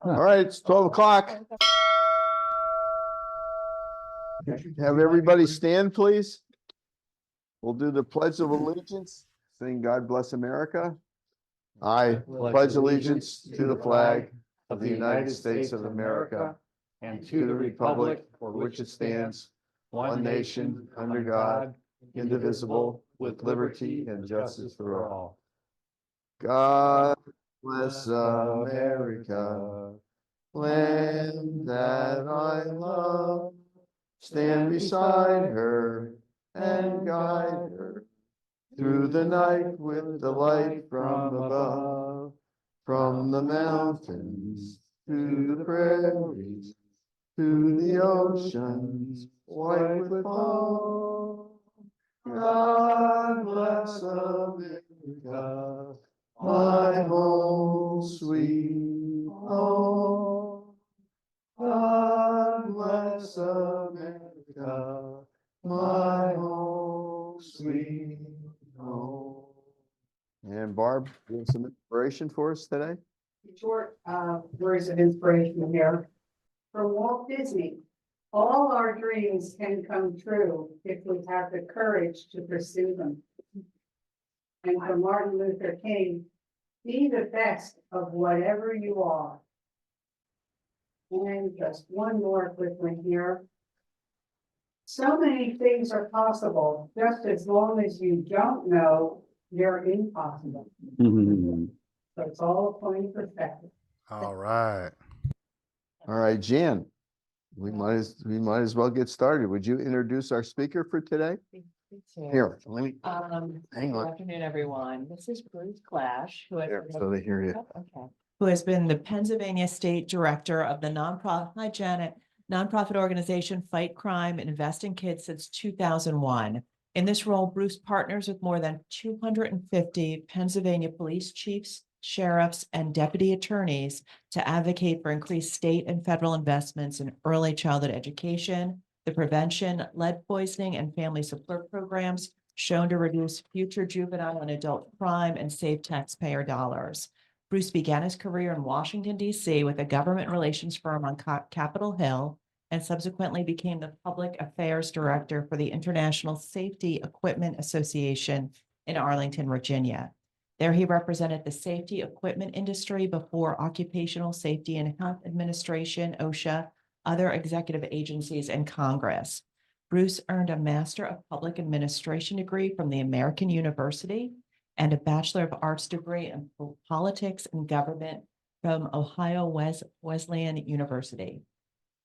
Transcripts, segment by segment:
All right, it's 12 o'clock. Have everybody stand, please. We'll do the Pledge of Allegiance. Sing God Bless America. I pledge allegiance to the flag of the United States of America and to the republic for which it stands, one nation, under God, indivisible, with liberty and justice for all. God bless America, land that I love. Stand beside her and guide her through the night with the light from above. From the mountains to the prairies, to the oceans white with foam. God bless America, my home sweet home. God bless America, my home sweet home. And Barb, you have some inspiration for us today? Short words of inspiration here. From Walt Disney, all our dreams can come true if we have the courage to pursue them. And from Martin Luther King, be the best of whatever you are. And just one more quick one here. So many things are possible, just as long as you don't know they're impossible. So it's all a point of perspective. All right. All right, Jan, we might as well get started. Would you introduce our speaker for today? Here, let me, hang Good on. afternoon, everyone. This is Bruce Clash, who has There, been so they hear you. okay. Who has been the Pennsylvania State Director of the nonprofit, hi Janet, nonprofit organization Fight Crime and Invest in Kids since 2001. In this role, Bruce partners with more than 250 Pennsylvania police chiefs, sheriffs, and deputy attorneys to advocate for increased state and federal investments in early childhood education, the prevention, lead poisoning, and family support programs shown to reduce future juvenile and adult crime and save taxpayer dollars. Bruce began his career in Washington, D.C. with a government relations firm on Capitol Hill and subsequently became the public affairs director for the International Safety Equipment Association in Arlington, Virginia. There he represented the safety equipment industry before Occupational Safety and Health Administration, OSHA, other executive agencies, and Congress. Bruce earned a Master of Public Administration degree from the American University and a Bachelor of Arts degree in Politics and Government from Ohio Wesleyan University.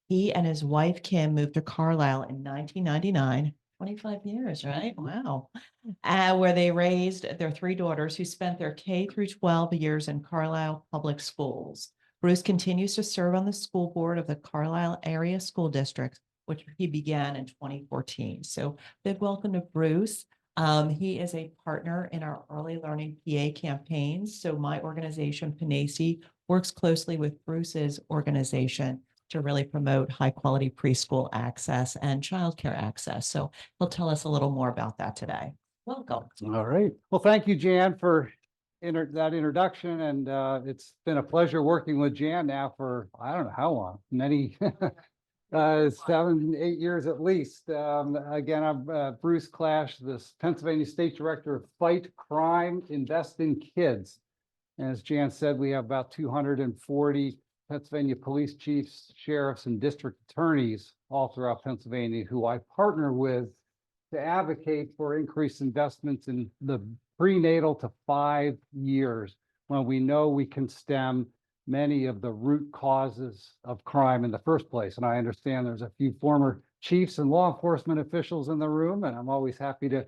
He and his wife, Kim, moved to Carlisle in 1999, 25 years, right? Wow. Where they raised their three daughters who spent their K through 12 years in Carlisle public schools. Bruce continues to serve on the school board of the Carlisle Area School District, which he began in 2014. So big welcome to Bruce. He is a partner in our early learning PA campaigns. So my organization, PNACE, works closely with Bruce's organization to really promote high quality preschool access and childcare access. So he'll tell us a little more about that today. Welcome. All right. Well, thank you, Jan, for that introduction. And it's been a pleasure working with Jan now for, I don't know how long, many 7, 8 years at least. Again, I'm Bruce Clash, this Pennsylvania State Director of Fight Crime, Invest in Kids. And as Jan said, we have about 240 Pennsylvania police chiefs, sheriffs, and district attorneys all throughout Pennsylvania who I partner with to advocate for increased investments in the prenatal to 5 years, when we know we can stem many of the root causes of crime in the first place. And I understand there's a few former chiefs and law enforcement officials in the room, and I'm always happy to,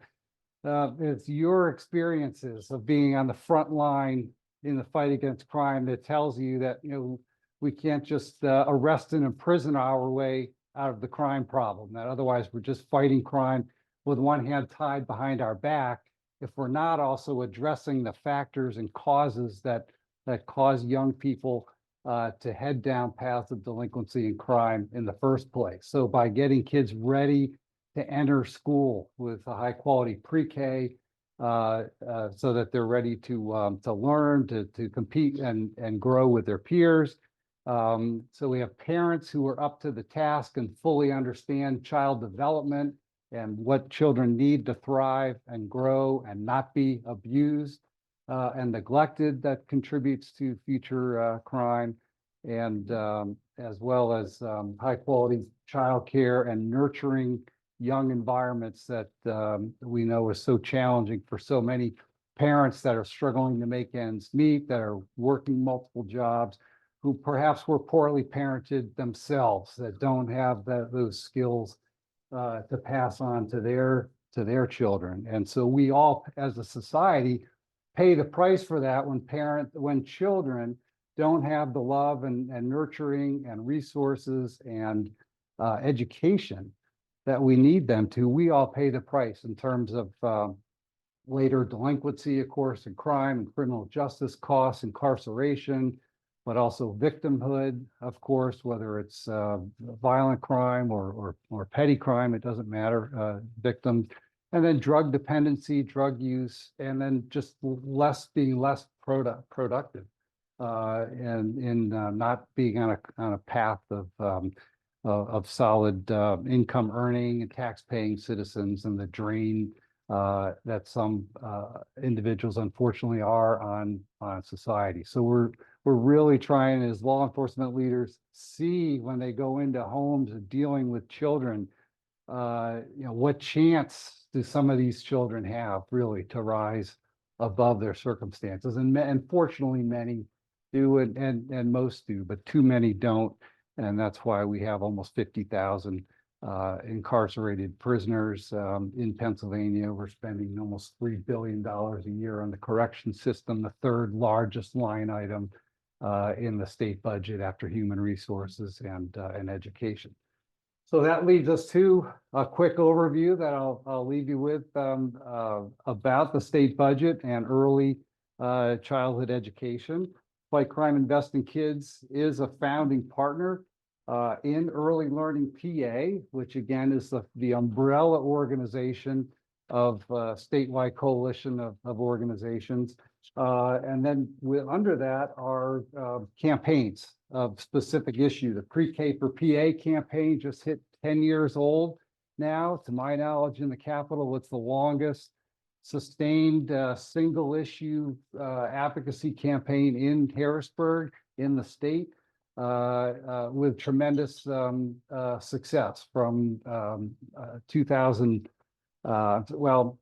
it's your experiences of being on the front line in the fight against crime that tells you that, you know, we can't just arrest and imprison our way out of the crime problem, that otherwise we're just fighting crime with one hand tied behind our back if we're not also addressing the factors and causes that cause young people to head down paths of delinquency and crime in the first place. So by getting kids ready to enter school with a high quality pre-K, so that they're ready to learn, to compete and grow with their peers, So we have parents who are up to the task and fully understand child development and what children need to thrive and grow and not be abused and neglected that contributes to future crime, and as well as high quality childcare and nurturing young environments that we know is so challenging for so many parents that are struggling to make ends meet, that are working multiple jobs, who perhaps were poorly parented themselves, that don't have those skills to pass on to their children. And so we all, as a society, pay the price for that when children don't have the love and nurturing and resources and education that we need them to. We all pay the price in terms of later delinquency, of course, and crime and criminal justice costs, incarceration, but also victimhood, of course, whether it's violent crime or petty crime, it doesn't matter, victims, and then drug dependency, drug use, and then just being less productive, and in not being on a path of solid income earning and tax paying citizens, and the drain that some individuals unfortunately are on society. So we're really trying, as law enforcement leaders, see when they go into homes and dealing with children, what chance do some of these children have really to rise above their circumstances? And fortunately, many do, and most do, but too many don't. And that's why we have almost 50,000 incarcerated prisoners in Pennsylvania. We're spending almost $3 billion a year on the correction system, the third largest line item in the state budget after human resources and education. So that leads us to a quick overview that I'll leave you with about the state budget and early childhood education. Fight Crime, Invest in Kids is a founding partner in Early Learning PA, which again is the umbrella organization of statewide coalition of organizations. And then under that are campaigns of specific issue. The Pre-K for PA campaign just hit 10 years old now. To my knowledge, in the Capitol, it's the longest sustained single issue advocacy campaign in Harrisburg, in the state, with tremendous success from 2000. Well,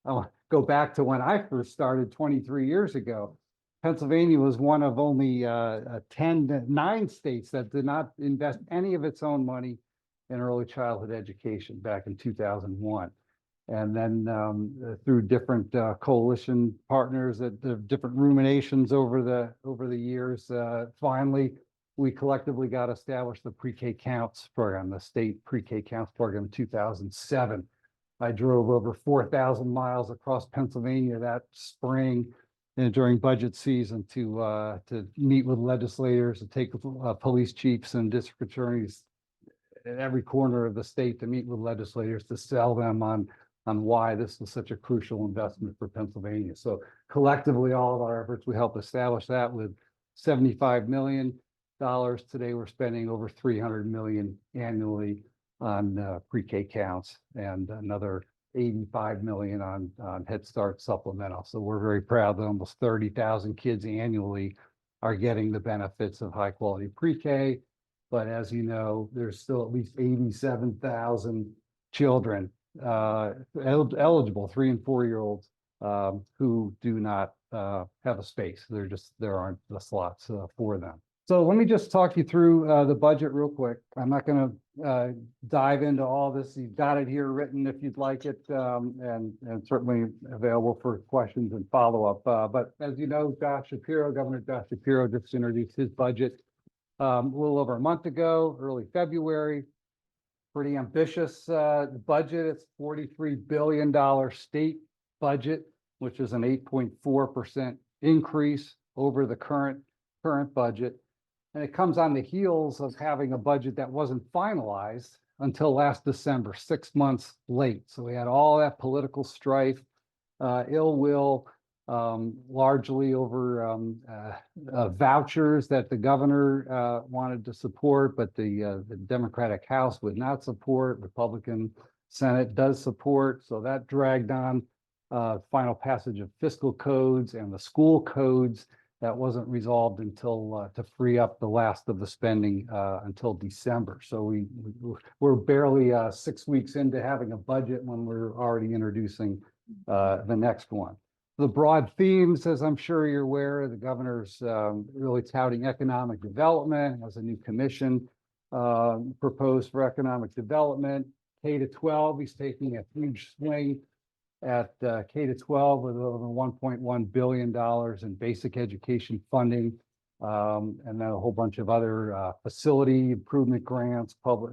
I'll go back to when I first started 23 years ago. Pennsylvania was one of only 9 states that did not invest any of its own money in early childhood education back in 2001. And then through different coalition partners, the different ruminations over the years, finally, we collectively got established the Pre-K Counts program, the state Pre-K Counts program in 2007. I drove over 4,000 miles across Pennsylvania that spring and during budget season to meet with legislators, to take police chiefs and district attorneys in every corner of the state to meet with legislators, to sell them on why this is such a crucial investment for Pennsylvania. So collectively, all of our efforts, we helped establish that with $75 million. Today, we're spending over $300 million annually on Pre-K Counts and another $85 million on Head Start supplemental. So we're very proud that almost 30,000 kids annually are getting the benefits of high quality pre-K. But as you know, there's still at least 87,000 children eligible, 3 and 4 year olds, who do not have a space. There aren't the slots for them. So let me just talk you through the budget real quick. I'm not going to dive into all this. You've got it here written if you'd like it, and certainly available for questions and follow-up. But as you know, Governor Josh Shapiro just introduced his budget a little over a month ago, early February. Pretty ambitious budget. It's $43 billion state budget, which is an 8.4% increase over the current budget. And it comes on the heels of having a budget that wasn't finalized until last December, 6 months late. So we had all that political strife, ill will, largely over vouchers that the governor wanted to support, but the Democratic House would not support. Republican Senate does support, so that dragged on final passage of fiscal codes and the school codes. That wasn't resolved until to free up the last of the spending until December. So we're barely 6 weeks into having a budget when we're already introducing the next one. The broad themes, as I'm sure you're aware, the governor's really touting economic development, has a new commission proposed for economic development. K-12, he's taking a huge swing at K-12 with over $1.1 billion in basic education funding, and then a whole bunch of other facility improvement grants, public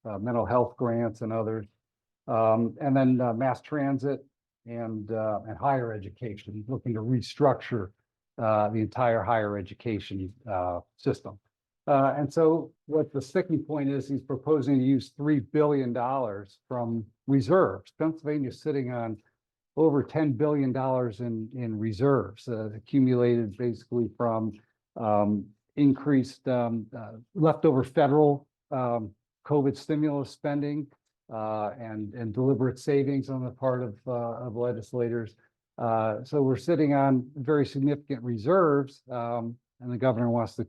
mental health grants, and others, and then mass transit and higher education, looking to restructure the entire higher education system. And so what the sticking point is, he's proposing to use $3 billion from reserves. Pennsylvania's sitting on over $10 billion in reserves, accumulated basically from increased leftover federal COVID stimulus spending and deliberate savings on the part of legislators. So we're sitting on very significant reserves. And the governor wants to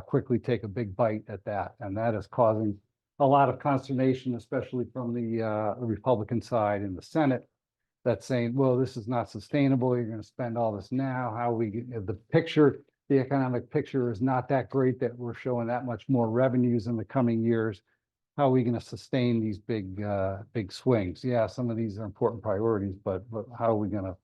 quickly take a big bite at that. And that is causing a lot of consternation, especially from the Republican side in the Senate, that's saying, well, this is not sustainable. You're going to spend all this now. How we, the economic picture is not that great that we're showing that much more revenues in the coming years. How are we going to sustain these big swings? Yeah, some of these are important priorities, but how are we going to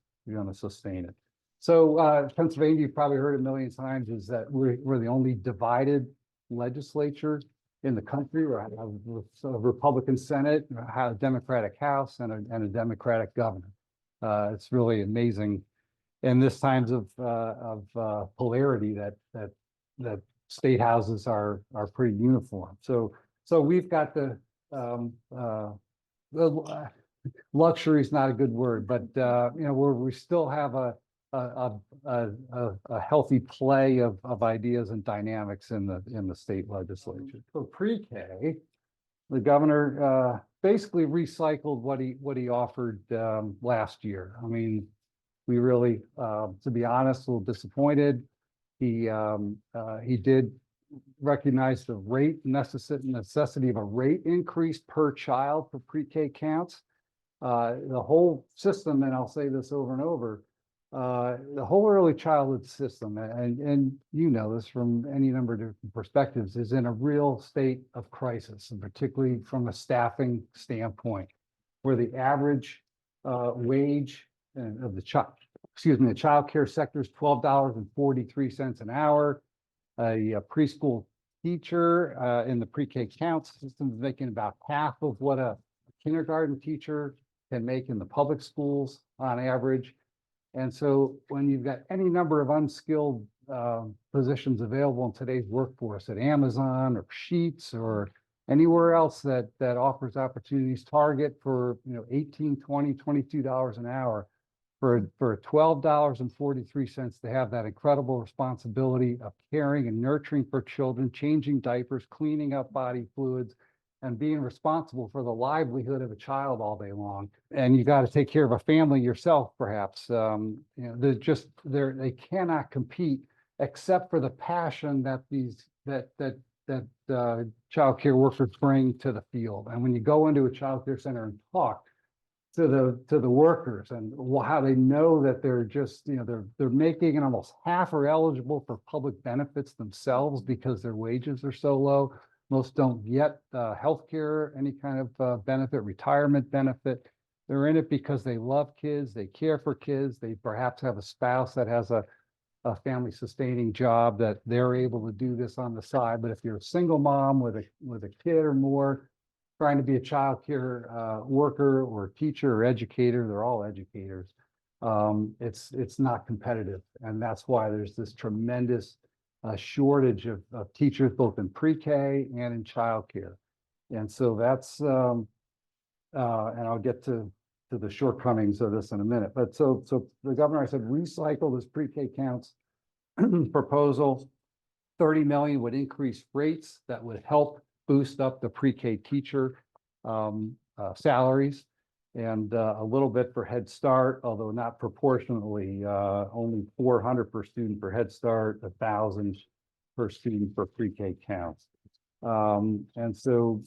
sustain it? So Pennsylvania, you've probably heard a million times, is that we're the only divided legislature in the country. We have a Republican Senate, a Democratic House, and a Democratic governor. It's really amazing in this times of polarity that state houses are pretty uniform. So we've got the luxury is not a good word, but we still have a healthy play of ideas and dynamics in the state legislature. For pre-K, the governor basically recycled what he offered last year. I mean, we really, to be honest, a little disappointed. He did recognize the necessity of a rate increase per child for pre-K counts. The whole system, and I'll say this over and over, the whole early childhood system, and you know this from any number of different perspectives, is in a real state of crisis, and particularly from a staffing standpoint, where the average wage of the child care sector is $12.43 an hour. A preschool teacher in the pre-K count system is making about half of what a kindergarten teacher can make in the public schools on average. And so when you've got any number of unskilled positions available in today's workforce at Amazon or Sheets or anywhere else that offers opportunities, Target for $18, $20, $22 an hour, for $12.43 to have that incredible responsibility of caring and nurturing for children, changing diapers, cleaning up body fluids, and being responsible for the livelihood of a child all day long. And you got to take care of a family yourself, perhaps. They cannot compete except for the passion that child care workers bring to the field. And when you go into a child care center and talk to the workers and how they know that they're just, they're making, and almost half are eligible for public benefits themselves because their wages are so low. Most don't get health care, any kind of benefit, retirement benefit. They're in it because they love kids, they care for kids, they perhaps have a spouse that has a family sustaining job that they're able to do this on the side. But if you're a single mom with a kid or more, trying to be a child care worker or teacher or educator, they're all educators, it's not competitive. And that's why there's this tremendous shortage of teachers, both in pre-K and in childcare. And so that's, and I'll get to to the shortcomings of this in a minute. But so the governor, I said, recycle this pre-K counts proposal. 30 million would increase rates that would help boost up the pre-K teacher salaries, and a little bit for Head Start, although not proportionately, only 400 per student for Head Start, 1,000 per student for pre-K counts. And so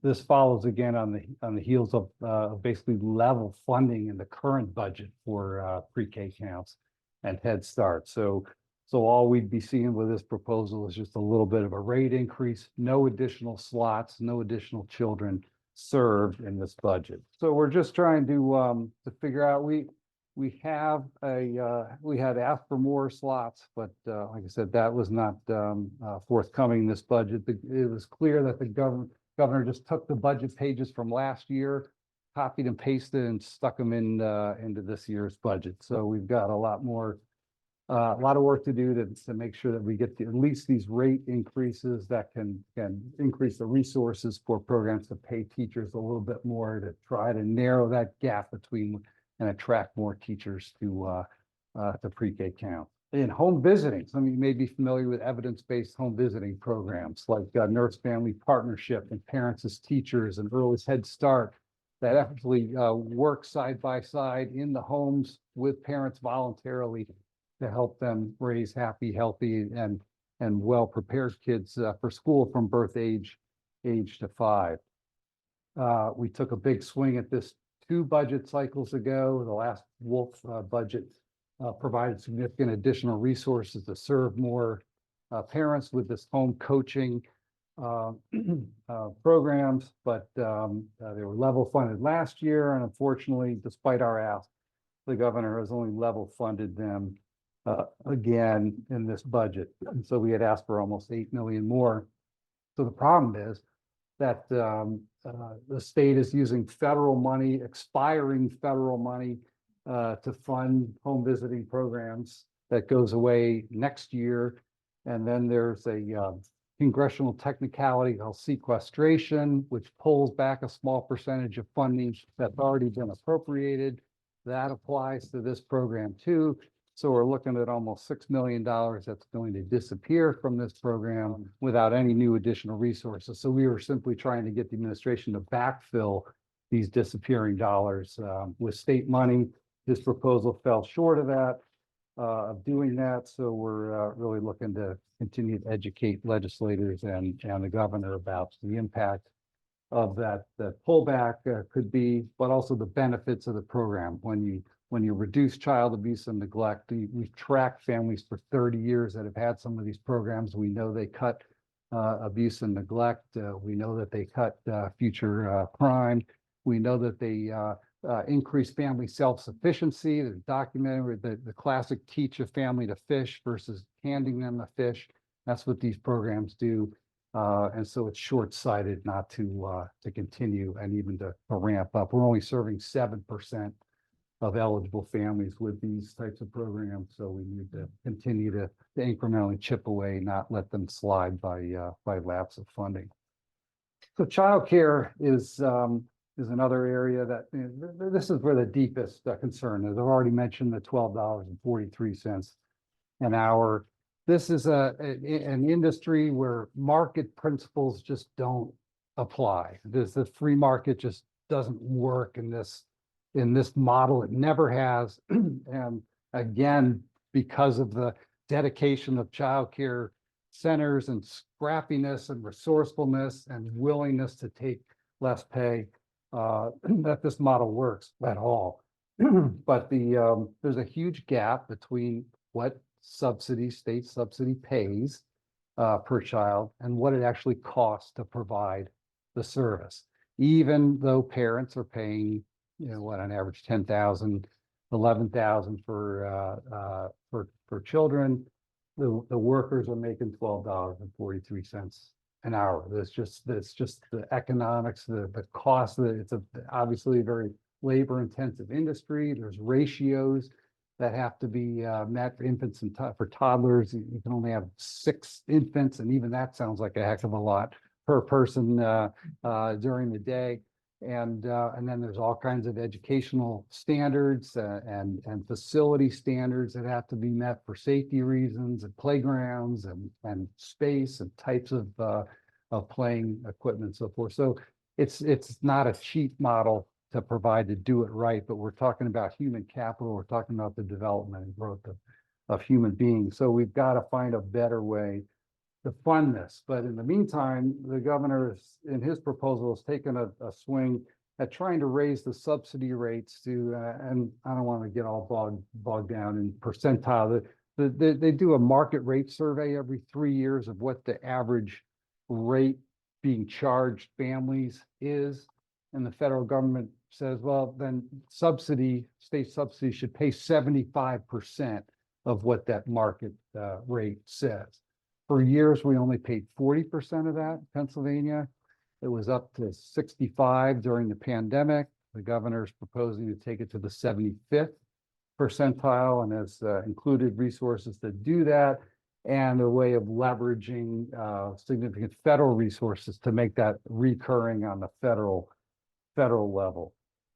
this follows again on the heels of basically level funding in the current budget for pre-K counts and Head Start. So all we'd be seeing with this proposal is just a little bit of a rate increase, no additional slots, no additional children served in this budget. So we're just trying to figure out, we had asked for more slots, but like I said, that was not forthcoming in this budget. It was clear that the governor just took the budget pages from last year, copied and pasted and stuck them into this year's budget. So we've got a lot of work to do to make sure that we get at least these rate increases that can increase the resources for programs to pay teachers a little bit more, to try to narrow that gap between and attract more teachers to pre-K count. In home visiting, some of you may be familiar with evidence-based home visiting programs like Nurse Family Partnership and Parents as Teachers and Early Head Start that actually work side by side in the homes with parents voluntarily to help them raise happy, healthy, and well-prepared kids for school from birth age to 5. We took a big swing at this 2 budget cycles ago. The last Wolf budget provided significant additional resources to serve more parents with this home coaching programs, but they were level funded last year, and unfortunately, despite our ask, the governor has only level funded them again in this budget. And so we had asked for almost 8 million more. So the problem is that the state is using federal money, expiring federal money to fund home visiting programs that goes away next year. And then there's a congressional technicality called sequestration, which pulls back a small percentage of funding that's already been appropriated. That applies to this program too. So we're looking at almost $6 million that's going to disappear from this program without any new additional resources. So we were simply trying to get the administration to backfill these disappearing dollars with state money. This proposal fell short of that, of doing that. So we're really looking to continue to educate legislators and the governor about the impact of that pullback could be, but also the benefits of the program. When you reduce child abuse and neglect, we've tracked families for 30 years that have had some of these programs. We know they cut abuse and neglect. We know that they cut future crime. We know that they increase family self-sufficiency. They're documented with the classic teach a family to fish versus handing them a fish. That's what these programs do. And so it's short-sighted not to continue and even to ramp up. We're only serving 7% of eligible families with these types of programs. So we need to continue to incrementally chip away, not let them slide by lapse of funding. So childcare is another area that this is where the deepest concern is. I've already mentioned the $12.43 an hour. This is an industry where market principles just don't apply. The free market just doesn't work in this model. It never has. And again, because of the dedication of childcare centers and scrappiness and resourcefulness and willingness to take less pay, that this model works at all. But there's a huge gap between what state subsidy pays per child and what it actually costs to provide the service. Even though parents are paying, on average 10,000, 11,000 for children, the workers are making $12.43 an hour. That's just the economics, the cost. It's obviously a very labor-intensive industry. There's ratios that have to be met for infants and for toddlers. You can only have 6 infants, and even that sounds like a heck of a lot per person during the day. And then there's all kinds of educational standards and facility standards that have to be met for safety reasons, and playgrounds and space and types of playing equipment and so forth. So it's not a cheap model to provide to do it right, but we're talking about human capital. We're talking about the development and growth of human beings. So we've got to find a better way to fund this. But in the meantime, the governor is, in his proposal, has taken a swing at trying to raise the subsidy rates to, and I don't want to get all bogged down in percentile. They do a market rate survey every 3 years of what the average rate being charged families is. And the federal government says, well, then state subsidy should pay 75% of what that market rate says. For years, we only paid 40% of that in Pennsylvania. It was up to 65 during the pandemic. The governor is proposing to take it to the 75th percentile and has included resources to do that, and a way of leveraging significant federal resources to make that recurring on the federal level.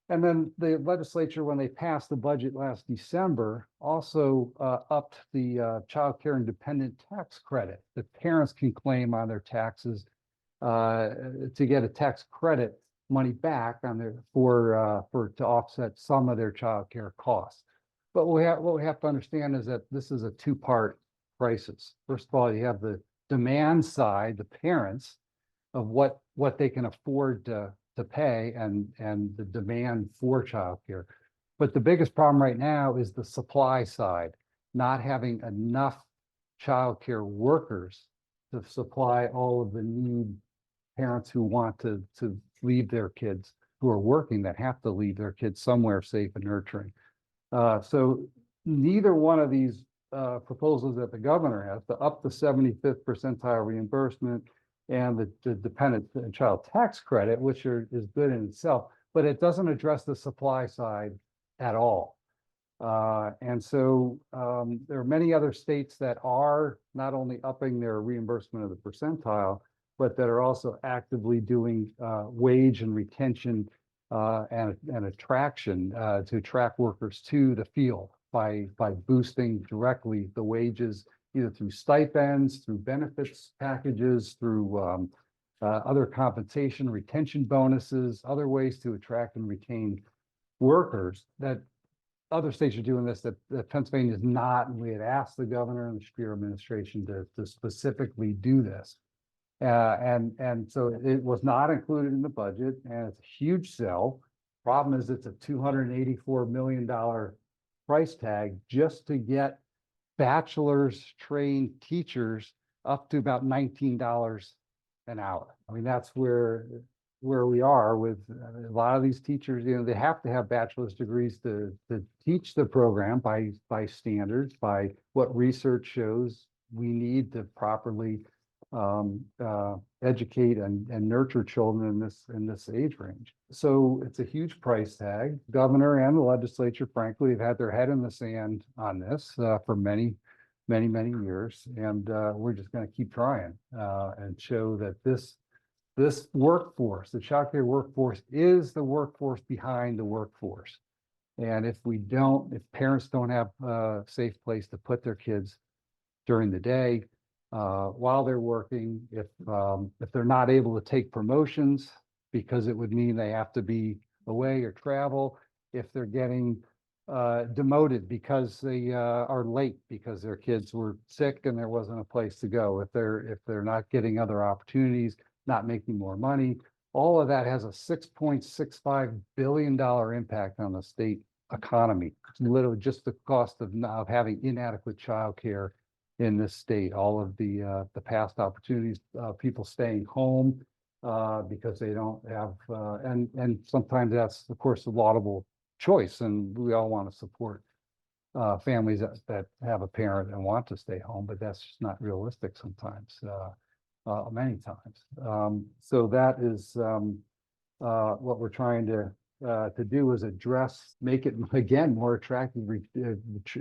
And then the legislature, when they passed the budget last December, also upped the child care and dependent tax credit that parents can claim on their taxes to get a tax credit money back on their to offset some of their child care costs. But what we have to understand is that this is a two-part crisis. First of all, you have the demand side, the parents, of what they can afford to pay and the demand for childcare. But the biggest problem right now is the supply side, not having enough childcare workers to supply all of the need parents who want to leave their kids, who are working, that have to leave their kids somewhere safe and nurturing. So neither one of these proposals that the governor has, to up the 75th percentile reimbursement and the dependent child tax credit, which is good in itself, but it doesn't address the supply side at all. And so there are many other states that are not only upping their reimbursement of the percentile, but that are also actively doing wage and retention and attraction to attract workers to the field by boosting directly the wages, either through stipends, through benefits packages, through other compensation, retention bonuses, other ways to attract and retain workers. That other states are doing this, that Pennsylvania is not, and we had asked the governor and the Shapiro administration to specifically do this. And so it was not included in the budget, and it's a huge sell. Problem is, it's a $284 million price tag just to get bachelor's trained teachers up to about $19 an hour. I mean, that's where we are with a lot of these teachers. You know, they have to have bachelor's degrees to teach the program by standards, by what research shows we need to properly educate and nurture children in this age range. So it's a huge price tag. Governor and the legislature, frankly, have had their head in the sand on this for many years, and we're just going to keep trying and show that this workforce, the child care workforce, is the workforce behind the workforce. And if parents don't have a safe place to put their kids during the day, while they're working, if they're not able to take promotions because it would mean they have to be away or travel, if they're getting demoted because they are late because their kids were sick and there wasn't a place to go, if they're not getting other opportunities, not making more money, all of that has a $6.65 billion impact on the state economy. It's literally just the cost of having inadequate childcare in this state. All of the past opportunities, people staying home because they don't have, and sometimes that's, of course, a laudable choice, and we all want to support families that have a parent and want to stay home, but that's just not realistic sometimes, many times. So that is what we're trying to do, is make it again more attractive,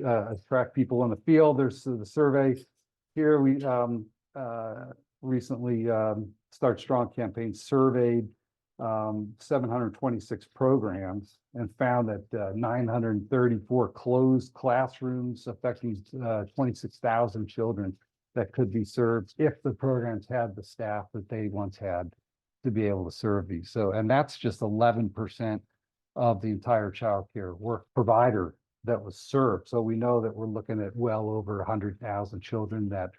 attract people in the field. There's the survey here. We recently Start Strong campaign surveyed 726 programs and found that 934 closed classrooms affecting 26,000 children that could be served if the programs had the staff that they once had to be able to serve these. So, and that's just 11% of the entire child care work provider that was served. So we know that we're looking at well over 100,000 children that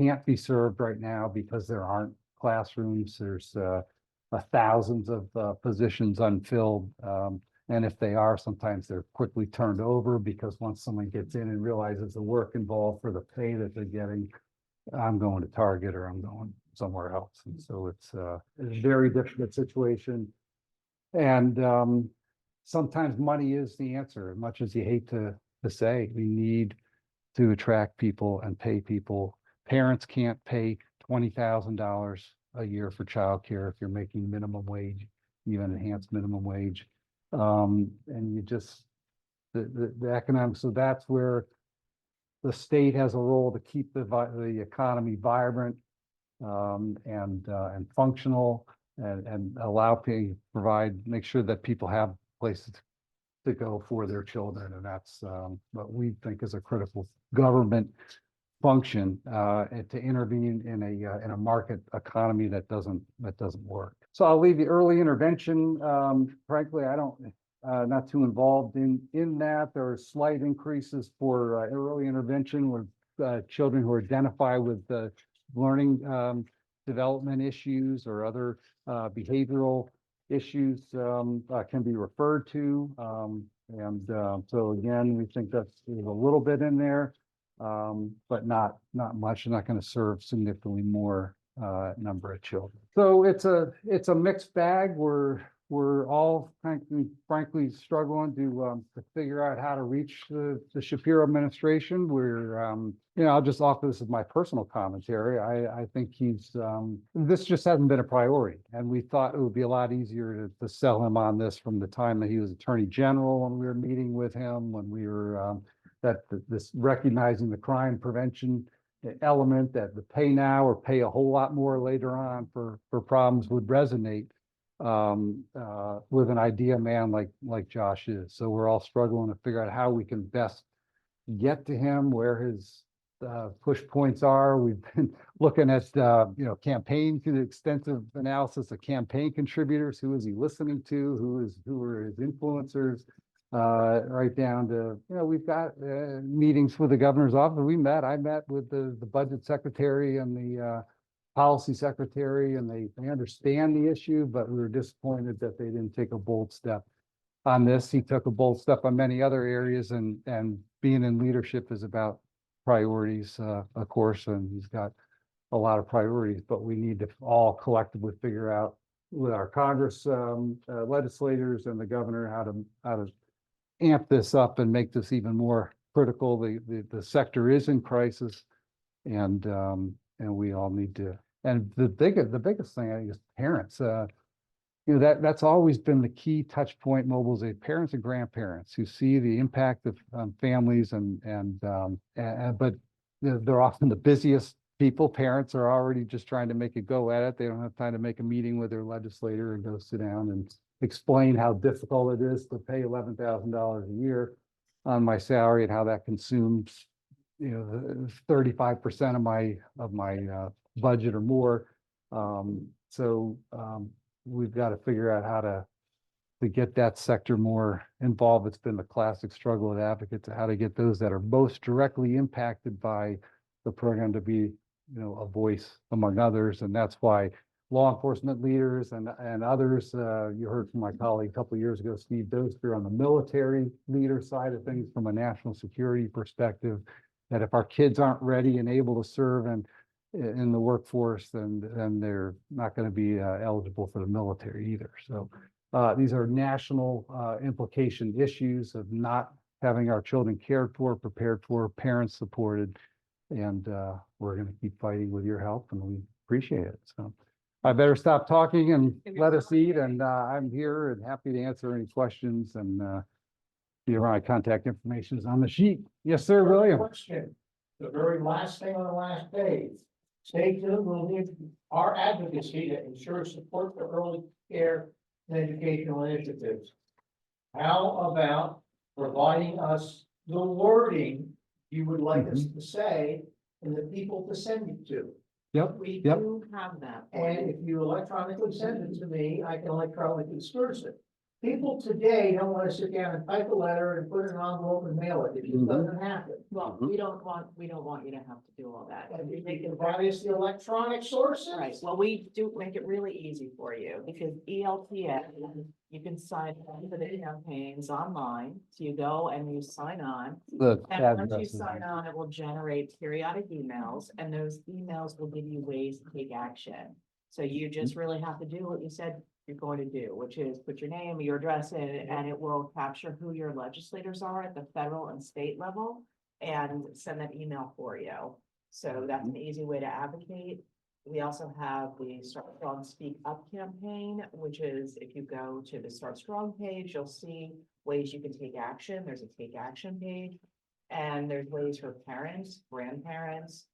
can't be served right now because there aren't classrooms. There's thousands of positions unfilled. And if they are, sometimes they're quickly turned over because once someone gets in and realizes the work involved for the pay that they're getting, I'm going to Target or I'm going somewhere else. And so it's a very difficult situation. And sometimes money is the answer, as much as you hate to say. We need to attract people and pay people. Parents can't pay $20,000 a year for childcare if you're making minimum wage, even enhanced minimum wage. And you just, the economics, so that's where the state has a role to keep the economy vibrant and functional and allow make sure that people have places to go for their children. And that's what we think is a critical government function to intervene in a market economy that doesn't work. So I'll leave the early intervention. Frankly, I don't not too involved in that. There are slight increases for early intervention with children who identify with learning development issues or other behavioral issues can be referred to. So again, we think that's a little bit in there. But not much. Not going to serve significantly more number of children. So it's a mixed bag. We're all frankly struggling to figure out how to reach the Shapiro administration. We're I'll just offer this as my personal commentary. I think this just hasn't been a priority, and we thought it would be a lot easier to sell him on this from the time that he was Attorney General when we were meeting with him, when we were this recognizing the crime prevention element, that the pay now or pay a whole lot more later on for problems would resonate with an idea man like Josh is. So we're all struggling to figure out how we can best get to him, where his push points are. We've been looking at campaign, through the extensive analysis of campaign contributors. Who is he listening to? Who are his influencers? Right down to, we've got meetings with the governor's office. I met with the budget secretary and the policy secretary, and they understand the issue, but we were disappointed that they didn't take a bold step on this. He took a bold step on many other areas, and being in leadership is about priorities, of course, and he's got a lot of priorities, but we need to all collectively figure out with our Congress legislators and the governor how to amp this up and make this even more critical. The sector is in crisis, and we all need to. And the biggest thing, I think, is parents. That's always been the key touch point. Mobilization, parents and grandparents who see the impact of families, but they're often the busiest people. Parents are already just trying to make a go at it. They don't have time to make a meeting with their legislator and go sit down and explain how difficult it is to pay $11,000 a year on my salary and how that consumes 35% of my budget or more. So we've got to figure out how to get that sector more involved. It's been the classic struggle with advocates, how to get those that are most directly impacted by the program to be a voice among others. And that's why law enforcement leaders and others, you heard from my colleague a couple of years ago, Steve Doster, on the military leader side of things from a national security perspective, that if our kids aren't ready and able to serve in the workforce, then they're not going to be eligible for the military either. So these are national implication issues of not having our children cared for, prepared for, parents supported, and we're going to keep fighting with your help, and we appreciate it. So I better stop talking and let us eat, and I'm here and happy to answer any questions, and my contact information is on the sheet. Yes, sir, William. Question. The very last thing on the last page, Stay tuned, we'll need our advocacy to ensure support for early care and educational initiatives. How about providing us the wording you would like us to say and the people to send it to? Yep, We Yep. do have that. And if you electronically send it to me, I can electronically disperse it. People today don't want to sit down and type a letter and put it in an envelope and mail it. It just doesn't happen. Well, we don't want you to have to do all that. And they can provide us the electronic sources. Right, well, we do make it really easy for you because ELTA, you can sign on for the campaigns online. So you go and you sign on. The And once you addresses. sign on, it will generate periodic emails and those emails will give you ways to take action. So you just really have to do what you said you're going to do, which is put your name, your address in, and it will capture who your legislators are at the federal and state level and send that email for you. So that's an easy way to advocate. We also have the Start Strong Speak Up campaign, which is if you go to the Start Strong page, you'll see ways you can take action. There's a take action page. And there's ways for parents, grandparents,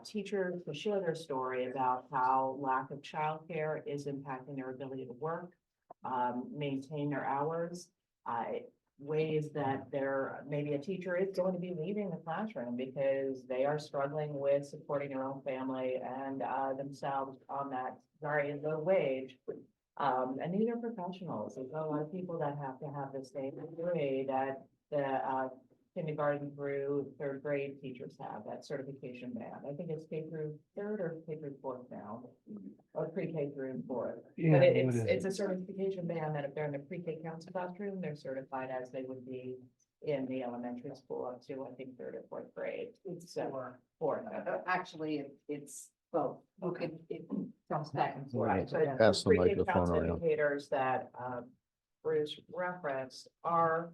teachers to share their story about how lack of childcare is impacting their ability to work, maintain their hours, ways that maybe a teacher is going to be leaving the classroom because they are struggling with supporting their own family and themselves on that very low wage. And these are professionals. There's a lot of people that have to have the same degree that the kindergarten through third grade teachers have, that certification band. I think it's K through third or K through fourth now, or pre-K through fourth. But it's a certification band that if they're in the pre-K council classroom, they're certified as they would be in the elementary school up to, I think, third or fourth grade. So fourth. Actually, it's both. Okay, it comes back and forth. Right, but Pass the pre-K microphone council around. educators that Bruce referenced are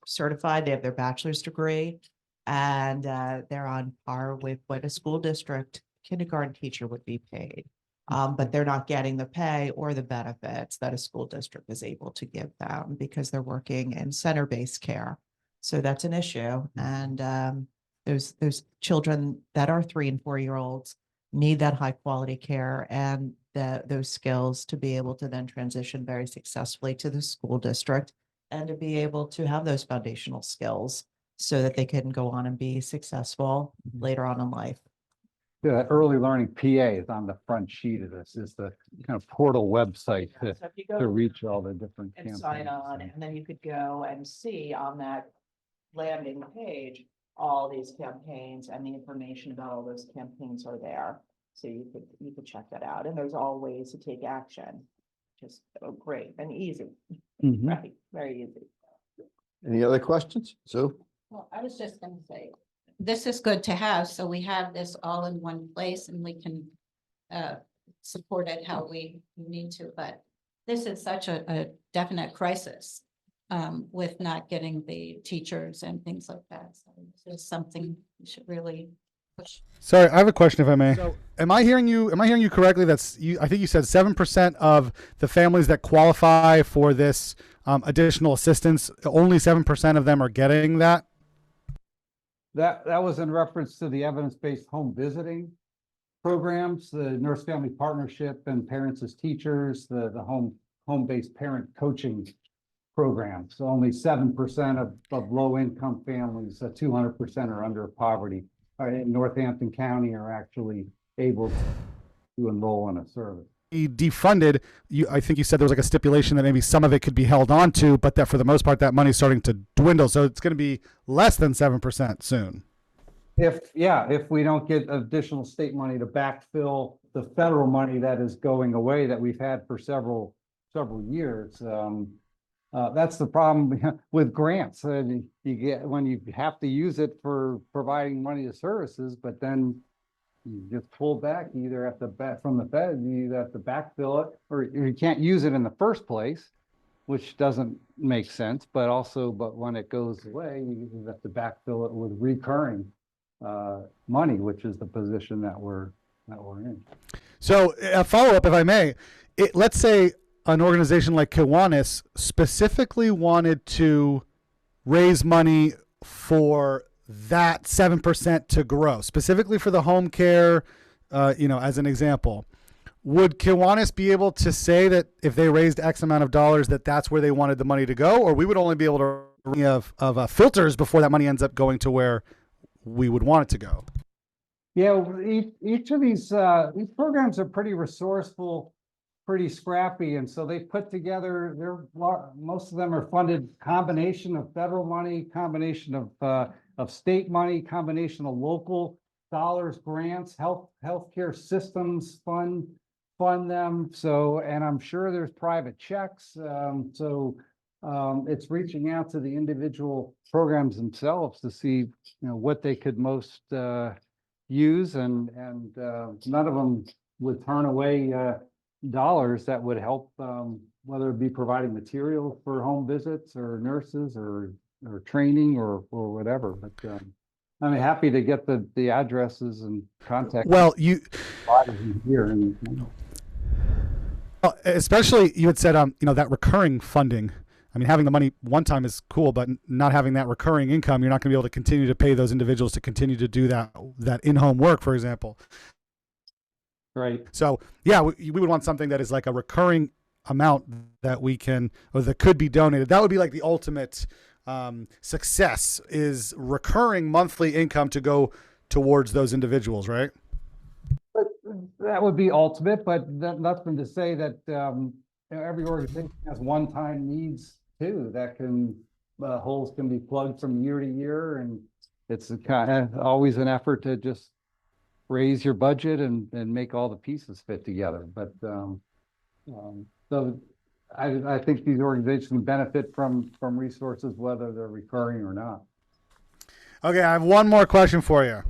certified, they have their bachelor's degree, and they're on par with what a school district kindergarten teacher would be paid. But they're not getting the pay or the benefits that a school district is able to give them because they're working in center-based care. So that's an issue. And those children that are 3 and 4 year olds need that high quality care and those skills to be able to then transition very successfully to the school district and to be able to have those foundational skills so that they can go on and be successful later on in life. Yeah, early learning PA is on the front sheet of this, is the kind of portal website to, So if you to go reach all the different and sign campaigns. on, and then you could go and see on that landing page, all these campaigns and the information about all those campaigns are there. So you could check that out. And there's all ways to take action. Just great and easy, Mhm. right? Very easy. Any other questions? Sue? Well, I was just gonna say, this is good to have, so we have this all in one place and we can support it how we need to, but this is such a definite crisis with not getting the teachers and things like that. So this is something we should really push. Sorry, I have a question if I may. So, am I hearing you correctly? That's you, I think you said 7% of the families that qualify for this additional assistance, only 7% of them are getting that. That was in reference to the evidence-based home visiting programs, the nurse family partnership and parents as teachers, the home-based parent coaching programs. So only 7% of low-income families, 200% are under poverty, in Northampton County are actually able to enroll in a service. Defunded, I think you said there was like a stipulation that maybe some of it could be held on to, but that for the most part that money's starting to dwindle. So it's going to be less than 7% soon. If we don't get additional state money to backfill the federal money that is going away that we've had for several years, that's the problem with grants. You get when you have to use it for providing money to services, but then you just pull back either at from the Fed, you have to backfill it, or you can't use it in the first place, which doesn't make sense. But when it goes away, you have to backfill it with recurring money, which is the position that we're in. So a follow-up, if I may, let's say an organization like Kiwanis specifically wanted to raise money for that 7% to grow, specifically for the home care, as an example. Would Kiwanis be able to say that if they raised X amount of dollars, that that's where they wanted the money to go, or we would only be able to of filters before that money ends up going to where we would want it to go? Yeah, each of these programs are pretty resourceful, pretty scrappy, and so they put together, most of them are funded combination of federal money, combination of state money, combination of local dollars, grants, healthcare systems fund them. So, and I'm sure there's private checks. It's reaching out to the individual programs themselves to see, what they could most use, and none of them would turn away dollars that would help, whether it be providing material for home visits or nurses or training or whatever. But I'm happy to get the addresses and contact. Well, here and especially you had said, that recurring funding. I mean, having the money one time is cool, but not having that recurring income, you're not going to be able to continue to pay those individuals to continue to do that in-home work, for example. Right. So yeah, we would want something that is like a recurring amount that we can, or that could be donated. That would be like the ultimate success, is recurring monthly income to go towards those individuals, right? That would be ultimate, but nothing to say that every organization has one-time needs too. That can holes can be plugged from year to year, and it's always an effort to just raise your budget and make all the pieces fit together. But so I think these organizations benefit from resources, whether they're recurring or not. Okay, I have one more question for you.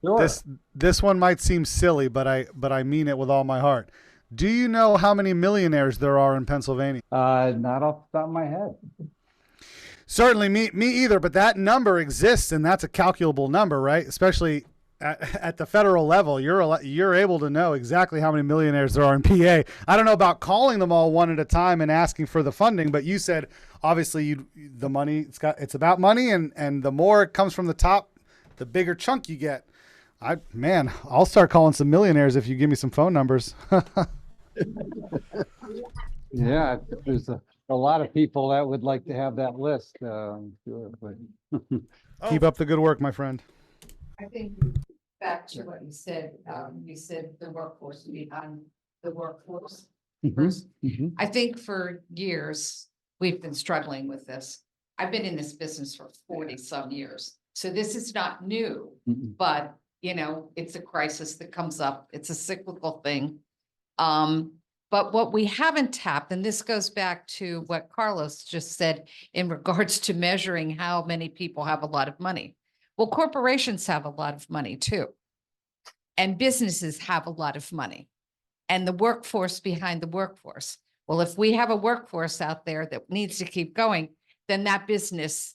Sure. This one might seem silly, but I mean it with all my heart. Do you know how many millionaires there are in Pennsylvania? Not off the top of my head. Certainly me either, but that number exists, and that's a calculable number, right? Especially at the federal level, you're able to know exactly how many millionaires there are in PA. I don't know about calling them all one at a time and asking for the funding, but you said obviously the money, it's about money, and the more it comes from the top, the bigger chunk you get. I'll start calling some millionaires if you give me some phone numbers. Yeah, there's a lot of people that would like to have that list. Sure, but Keep up the good work, my friend. I think back to what you said the workforce behind the workforce. I think for years, we've been struggling with this. I've been in this business for 40 some years. So this is not new, but it's a crisis that comes up. It's a cyclical thing. But what we haven't tapped, and this goes back to what Carlos just said in regards to measuring how many people have a lot of money. Well, corporations have a lot of money too. And businesses have a lot of money. And the workforce behind the workforce. Well, if we have a workforce out there that needs to keep going, then that business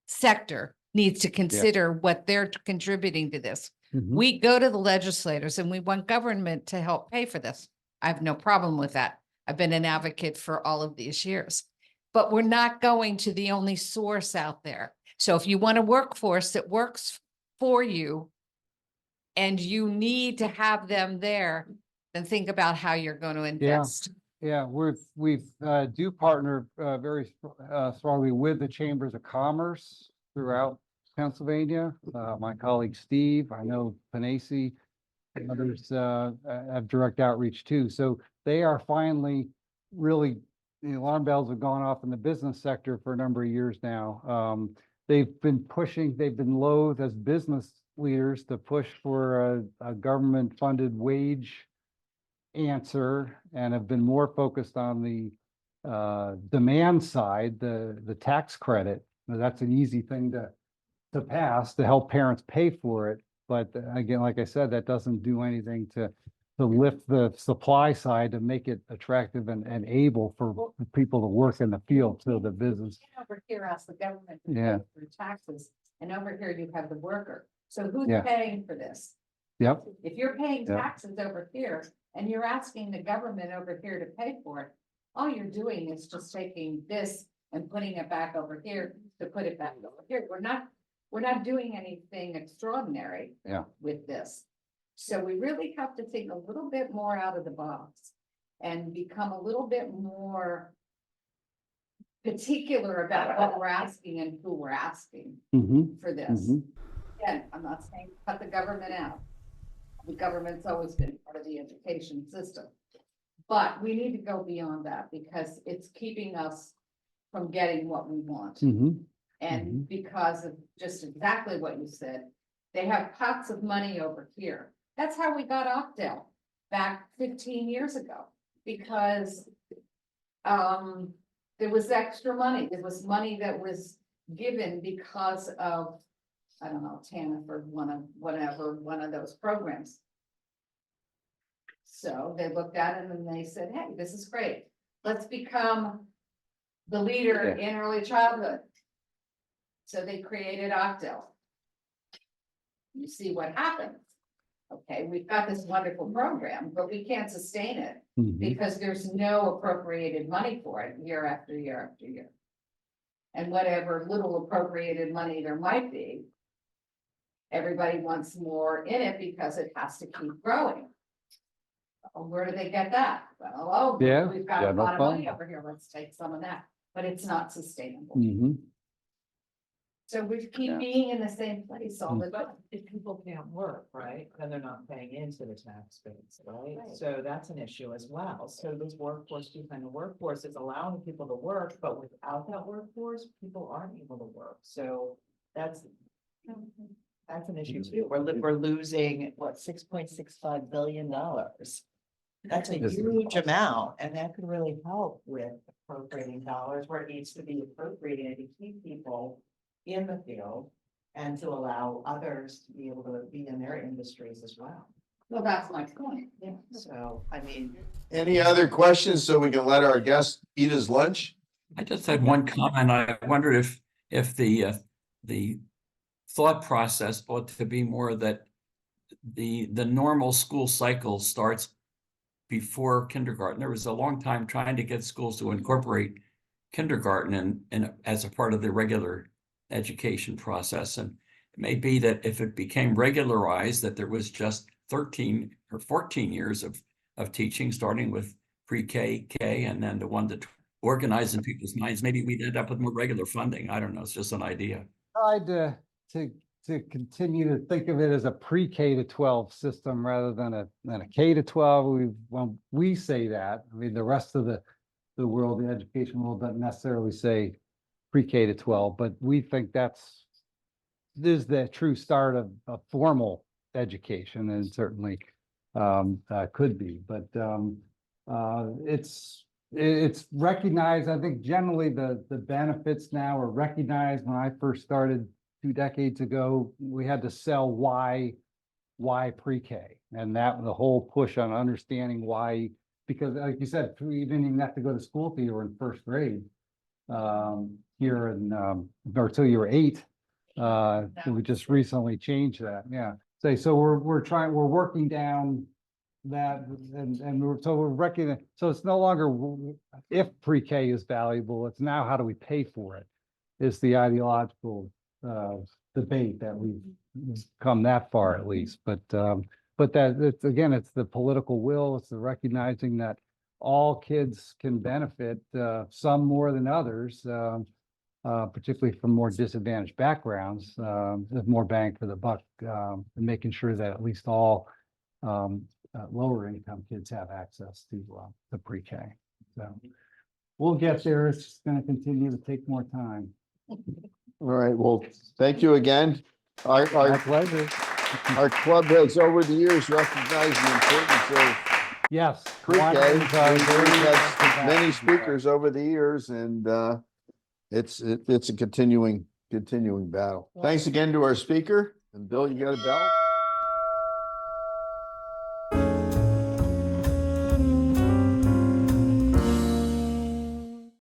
sector needs to consider what they're contributing to this. We go to the legislators and we want government to help pay for this. I have no problem with that. I've been an advocate for all of these years, but we're not going to the only source out there. So if you want a workforce that works for you and you need to have them there, then think about how you're going to invest. Yeah, we've do partner very strongly with the chambers of commerce throughout Pennsylvania. My colleague Steve, I know Panacea, and others have direct outreach too. So they are finally really, the alarm bells have gone off in the business sector for a number of years now. They've been loath as business leaders to push for a government funded wage answer, and have been more focused on the demand side, the tax credit. Now, that's an easy thing to pass to help parents pay for it. But again, like I said, that doesn't do anything to lift the supply side to make it attractive and able for people to work in the field. So the business. Over here, ask the government to Yeah. pay for taxes, and over here you have the worker. So who's Yeah. paying for this? Yep. If you're paying Yep. taxes over here and you're asking the government over here to pay for it, all you're doing is just taking this and putting it back over here to put it back over here. We're not We're not doing anything extraordinary. Yeah. With this. So we really have to think a little bit more out of the box and become a little bit more particular about what we're asking and who we're asking for this. Again, I'm not saying cut the government out. The government's always been part of the education system. But we need to go beyond that because it's keeping us from getting what we want. And because of just exactly what you said, they have pots of money over here. That's how we got Oakdale back 15 years ago, because there was extra money. There was money that was given because of, I don't know, TANF or one of those programs. So they looked at it and they said, hey, this is great. Let's become the leader in early childhood. So they created Oakdale. You see what happens. Okay, we've got this wonderful program, but we can't sustain it because there's no appropriated money for it year after year after year. And whatever little appropriated money there might be, everybody wants more in it because it has to keep growing. Well, where do they get that? Well, we've got a lot of money over here. Let's take some of that, but it's not sustainable. So we keep being in the same place all the time. But if people can't work, right, then they're not paying into the tax base, right? So that's an issue as well. So this workforce, behind the workforce is allowing people to work, but without that workforce, people aren't able to work. So that's an issue too. We're losing, what, $6.65 billion. That's a huge amount, and that could really help with appropriating dollars where it needs to be appropriated to keep people in the field and to allow others to be able to be in their industries as well. Well, that's my point. Yeah. So, I mean. Any other questions so we can let our guest eat his lunch? I just had one comment. I wondered if the thought process ought to be more that the normal school cycle starts before kindergarten. There was a long time trying to get schools to incorporate kindergarten and as a part of the regular education process. And it may be that if it became regularized, that there was just 13 or 14 years of teaching, starting with pre-K, K, and then the one to organize in people's minds, maybe we'd end up with more regular funding. I don't know. It's just an idea. Tried to continue to think of it as a pre-K to 12 system rather than a K to 12. When we say that, I mean, the rest of the world, the education world doesn't necessarily say pre-K to 12, but we think this is the true start of a formal education, and certainly could be, but it's recognized. I think generally the benefits now are recognized. When I first started 2 decades ago, we had to sell why pre-K, and that the whole push on understanding why, because like you said, you didn't even have to go to school till you were in first grade here in or till you were 8. We just recently changed that. Yeah. So we're working down that, and we're recognizing. So it's no longer if pre-K is valuable, it's now how do we pay for it, is the ideological debate that we've come that far at least. But that it's, again, it's the political will. It's the recognizing that all kids can benefit, some more than others, particularly from more disadvantaged backgrounds. There's more bang for the buck, and making sure that at least all lower income kids have access to the pre-K. So we'll get there. It's just going to continue to take more time. All right. Well, thank you again. My pleasure. Our club has over the years recognized the importance of Yes. pre-K. We've had many speakers over the years, and it's a continuing battle. Thanks again to our speaker. And Bill, you got a bell?